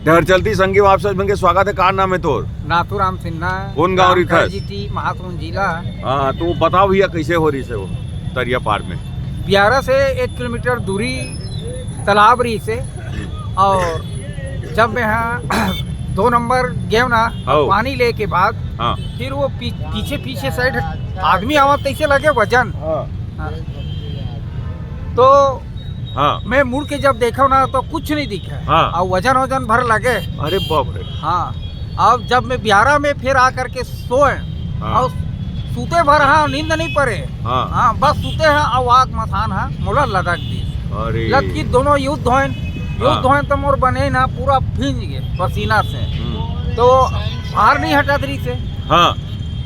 घर चलती संगी वापस के स्वागत है। का नाम है तोर? नाथूराम सिन्हा। कौन गाँव रही था? जीटी महासमुंद जिला। हाँ, तो बताओ भैया कैसे हो रही से वो तरिया पार में? ब्यारा से 1 किलोमीटर दूरी तालाब रही से, और जब मैं यहाँ 2 नंबर गए ना पानी ले के बाद, हाँ। फिर वो पीछे साइड आदमी आवत तैसे लगे वजन। हाँ। तो हाँ। मैं मुड़ के जब देखा ना तो कुछ नहीं दिखा। हाँ। और वजन भर लगे। अरे बाप रे। हाँ। अब जब मैं ब्यारा में फिर आकर के सोए, हाँ। और सूते भर हाँ नींद नहीं पड़े। हाँ। हाँ, बस सूते हैं आवाग मसान है मोला लदक दी। अरे लग की दोनों युद्ध होए तो मोर बने ना पूरा भींज गए पसीना से। तो बाहर नहीं हटा दरी से। हाँ।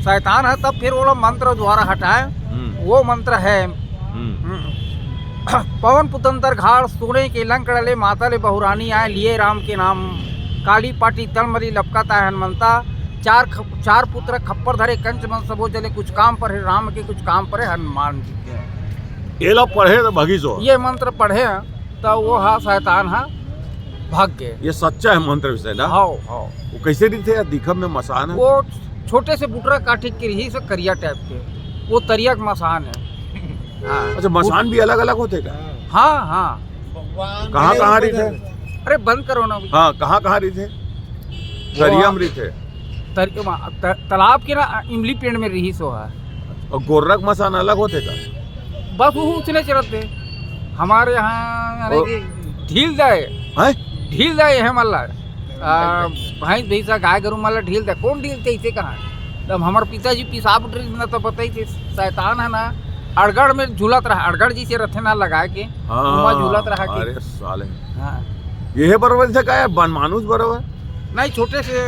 शैतान है, तब फिर वो लोग मंत्र द्वारा हटाए। वो मंत्र है पवन पुतंतर घाड़ सोने के लंकड़ले माता ले बहुरानी आए लिए राम के नाम, काली पाटी तलमरी लपकाता है हनुमंता, चार पुत्र खप्पर धरे कंच मन सबो जले, कुछ काम पर है राम के कुछ काम पर है हनुमान जी के। ये लोग पढ़े तो भगीसो ये मंत्र पढ़े तो वो हा शैतान हा भाग गए। ये सच्चा है मंत्र विषय ना? हाँ। वो कैसे रही थे दिखब में मसान है? वो छोटे से बुटरा काठी के रही से करिया टाइप के, वो तरिया का मसान है। हाँ। अच्छा, मसान भी अलग अलग होते क्या? हाँ। कहाँ रही थे? अरे बंद करो ना। हाँ, कहाँ रही थे? तरिया में रही थे? तालाब के ना इमली पेड़ में रही सो है। और गोरख मसान अलग होते का? बस वो उतने चलते हमारे यहाँ ढील जाए है मल्ला भैंस भैंसा गाय गरु मल्ला ढील जाए। कौन ढीलते इसे कहाँ? तब हमारे पिताजी पिसाब उठ ना तो पता ही थे शैतान है ना, अड़गड़ में झूलत रहा, अड़गड़ जी से रथे ना लगा के झूलत रहा के। अरे साले। हाँ। ये बराबर से क्या है मानुस बराबर? नहीं, छोटे से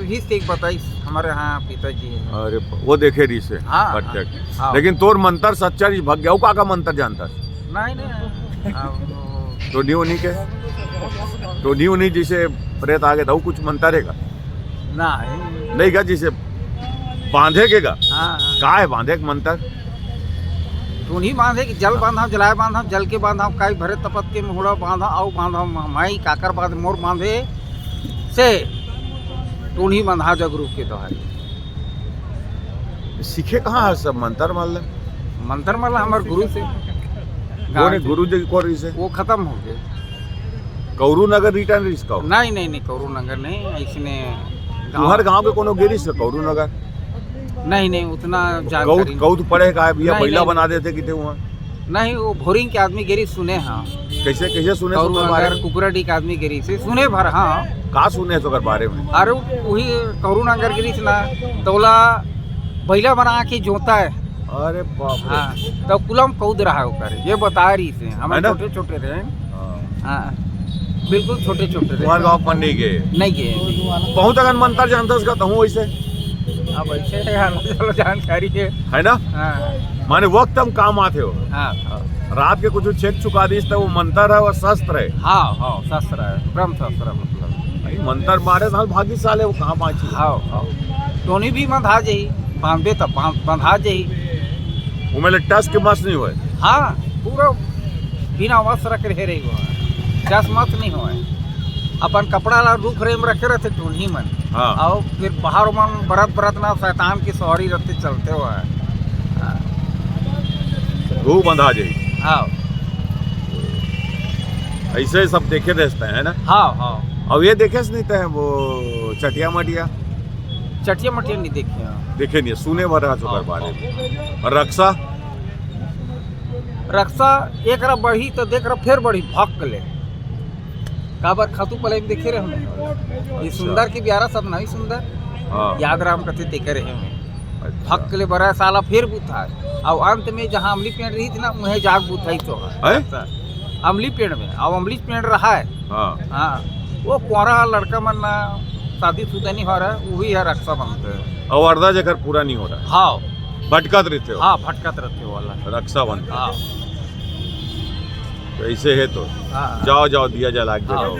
ही से बताई हमारे यहाँ पिताजी है। अरे वो देखे रही से। हाँ। लेकिन तोर मंत्र सच्चा रही भग गया। का मंत्र जानता? नहीं। तो नहीं जिसे प्रेत आगे था कुछ मंत्र है का? नहीं का जिसे बांधे के का? का है बांधे के मंत्र? तो नहीं बांधे कि जल बांधा जलाए बांधा जल के बांधा काई भरे तपत के मुहड़ा बांधा आओ बांधा माई काकर बांध मोर बांधे से तो नहीं बांधा जगरू के दोहाई। सीखे कहाँ है सब मंत्र माला हमारे गुरु से। गुरु जी को रही से वो खत्म हो गए। कौरू नगर रिटर्न इसका? नहीं कौरू नगर नहीं, इसने हर गांव के कोनो गिरी से कौरू नगर? नहीं उतना जानकारी। कौत पड़े का भैया महिला बना देते कितने वहाँ? नहीं, वो भोरिंग के आदमी गिरी सुने। हाँ। कैसे सुने? कुकुराडी के आदमी गिरी से सुने भर। हाँ। का सुने तो बारे में? अरे वही कौरू नगर गिरी से ना तोला बैला बना के जोता है। अरे बाप। हाँ, तो कुलम कौद रहा है ये बता रही से। हम छोटे थे। हाँ, बिल्कुल छोटे तुम्हारे गाँव पर नहीं गए? बहुत अगर मंत्र जानता उसका हूँ वैसे। अब ऐसे जानकारी है ना? हाँ। माने वक्त हम काम आते हो। हाँ। रात के कुछ चेक चुका दी तो वो मंत्र है और शस्त्र है। हाँ शस्त्र है, ब्रह्म शस्त्र मतलब मंत्र मारे साल भागी साले वो कहाँ पहुंची। हाँ। टोनी भी बंधा जाई बांधे तब बंधा जाई वो मेरे टस के मस्त नहीं हुए। हाँ, पूरा बिना वस्त्र रख रहे रही हुआ टस मत नहीं हुआ। अपन कपड़ा ला रूप फ्रेम रखे रहते टोनी मन। हाँ। और फिर बाहर मन बरत ना शैतान की सवारी रहते चलते हुआ है। वो बंधा जाई। हाँ। ऐसे सब देखे रहते हैं ना? हाँ। अब ये देखे नहीं थे वो चटिया मटिया नहीं देखे नहीं, सुने भरा चुकर बारे में। और रक्षा एक रहा बढ़ी तो देख रहा फिर बढ़ी भक ले काबर खातू पले देखे रहे हमें। ये सुंदर की ब्यारा सब नहीं सुंदर। हाँ। याद रहा हम कथे देखे रहे हमें। भक ले बड़ा साला फिर बुथा। और अंत में जहाँ अमली पेड़ रही थी ना वहीं जाग बुथाई तो है अमली पेड़ में। अब अमली पेड़ रहा है। हाँ। वो कुआरा लड़का मन ना शादी शुदा नहीं हो रहा है, वही है रक्षा बनते हैं। और अर्धा जगह पूरा नहीं हो रहा है। हाँ। भटकत रहते हो। हाँ, भटकत रहते हो वाला रक्षा बनते। हाँ। ऐसे है तो जाओ दिया जला के जाओ।